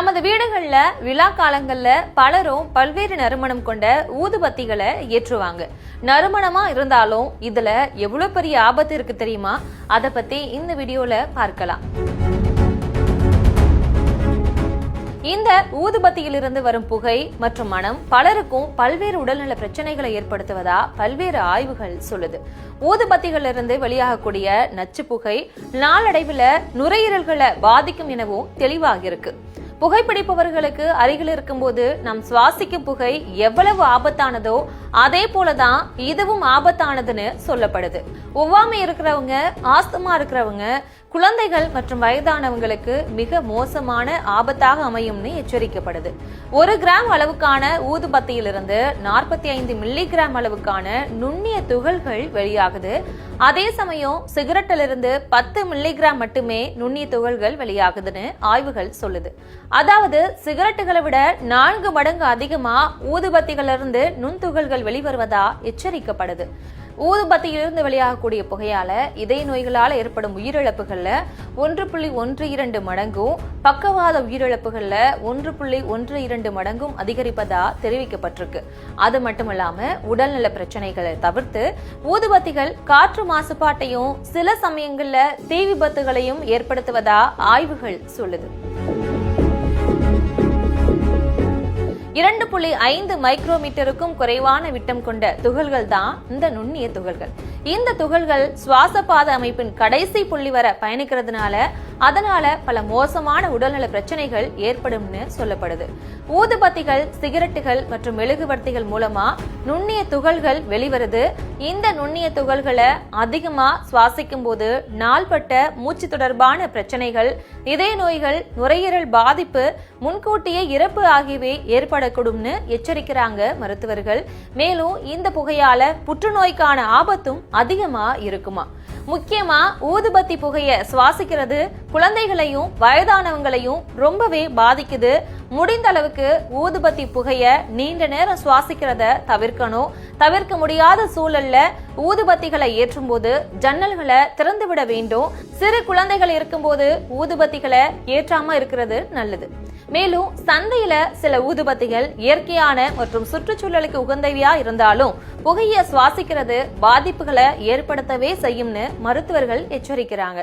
நமது வீடுகள்ல விழா காலங்கள்ல பலரும் பல்வேறு நறுமணம் கொண்ட ஊதுபத்திகளை ஏற்றுவாங்க. நறுமணமா இருந்தாலும் இதுல எவ்வளவு பெரிய ஆபத்து இருக்கு தெரியுமா? அத பத்தி இந்த வீடியோல பார்க்கலாம். இந்த ஊதுபத்தியிலிருந்து வரும் புகை மற்றும் மனம் பலருக்கும் பல்வேறு உடல்நல பிரச்சனைகளை ஏற்படுத்துவதா பல்வேறு ஆய்வுகள் சொல்லுது. ஊதுபத்திகளிலிருந்து வெளியாகக்கூடிய நச்சு புகை நாளடைவுல நுரையீரல்களை பாதிக்கும் எனவும் தெளிவாக இருக்கு. புகைப்பிடிப்பவர்களுக்கு அருகில் இருக்கும்போது நாம் சுவாசிக்கும் புகை எவ்வளவு ஆபத்தானதோ அதே போலதான் இதுவும் ஆபத்தானதுன்னு சொல்லப்படுது. ஒவ்வாமை இருக்கிறவங்க, ஆஸ்துமா இருக்கிறவங்க, குழந்தைகள் மற்றும் வயதானவங்களுக்கு மிக மோசமான ஆபத்தாக அமையும்னு எச்சரிக்கப்படுது. 1 கிராம் அளவுக்கான ஊதுபத்தியிலிருந்து 45 மில்லிகிராம் அளவுக்கான நுண்ணிய துகள்கள் வெளியாகுது. அதே சமயம் சிகரெட்டிலிருந்து 10 மில்லிகிராம் மட்டுமே நுண்ணிய துகள்கள் வெளியாகுதுன்னு ஆய்வுகள் சொல்லுது. அதாவது சிகரெட்டுகளை விட 4 மடங்கு அதிகமா ஊதுபத்திகளிலிருந்து நுண்துகள்கள் வெளிவருவதா எச்சரிக்கப்படுது. ஊதுபத்தியிலிருந்து வெளியாகக்கூடிய புகையால இதய நோய்களால ஏற்படும் உயிரிழப்புகள்ல 1.12 மடங்கும், பக்கவாத உயிரிழப்புகள்ல 1.12 மடங்கும் அதிகரிப்பதா தெரிவிக்கப்பட்டிருக்கு. அது மட்டுமில்லாம உடல்நல பிரச்சனைகளை தவிர்த்து ஊதுபத்திகள் காற்று மாசுபாட்டையும் சில சமயங்கள்ல தீ விபத்துகளையும் ஏற்படுத்துவதா ஆய்வுகள் சொல்லுது. 2.5 மைக்ரோமீட்டருக்கும் குறைவான விட்டம் கொண்ட துகள்கள் தான் இந்த நுண்ணிய துகள்கள். இந்த துகள்கள் சுவாச பாத அமைப்பின் கடைசி புள்ளி வர பயணிக்கிறதுனால அதனால பல மோசமான உடல்நல பிரச்சனைகள் ஏற்படும்னு சொல்லப்படுது. ஊதுபத்திகள், சிகரெட்டுகள் மற்றும் மெழுகுவர்த்திகள் மூலமா நுண்ணிய துகள்கள் வெளிவருது. இந்த நுண்ணிய துகள்களை அதிகமா சுவாசிக்கும் போது நாள்பட்ட மூச்சு தொடர்பான பிரச்சனைகள், இதய நோய்கள், நுரையீரல் பாதிப்பு, முன்கூட்டியே இறப்பு ஆகியவை ஏற்படக்கூடும்னு எச்சரிக்கிறாங்க மருத்துவர்கள். மேலும் இந்த புகையால புற்றுநோய்க்கான ஆபத்தும் அதிகமா இருக்குமா. முக்கியமா ஊதுபத்தி புகைய சுவாசிக்கிறது குழந்தைகளையும் வயதானவங்களையும் ரொம்பவே பாதிக்குது. முடிந்த அளவுக்கு ஊதுபத்தி புகைய நீண்ட நேரம் சுவாசிக்கிறத தவிர்க்கணும். தவிர்க்க முடியாத சூழல்ல ஊதுபத்திகளை ஏற்றும் போது ஜன்னல்களை திறந்து விட வேண்டும். சிறு குழந்தைகள் இருக்கும்போது ஊதுபத்திகளை ஏற்றாம இருக்கிறது நல்லது. மேலும் சந்தையில சில ஊதுபத்திகள் இயற்கையான மற்றும் சுற்றுச்சூழலுக்கு உகந்தவையா இருந்தாலும் புகையை சுவாசிக்கிறது பாதிப்புகளை ஏற்படுத்தவே செய்யும்னு மருத்துவர்கள் எச்சரிக்கிறாங்க.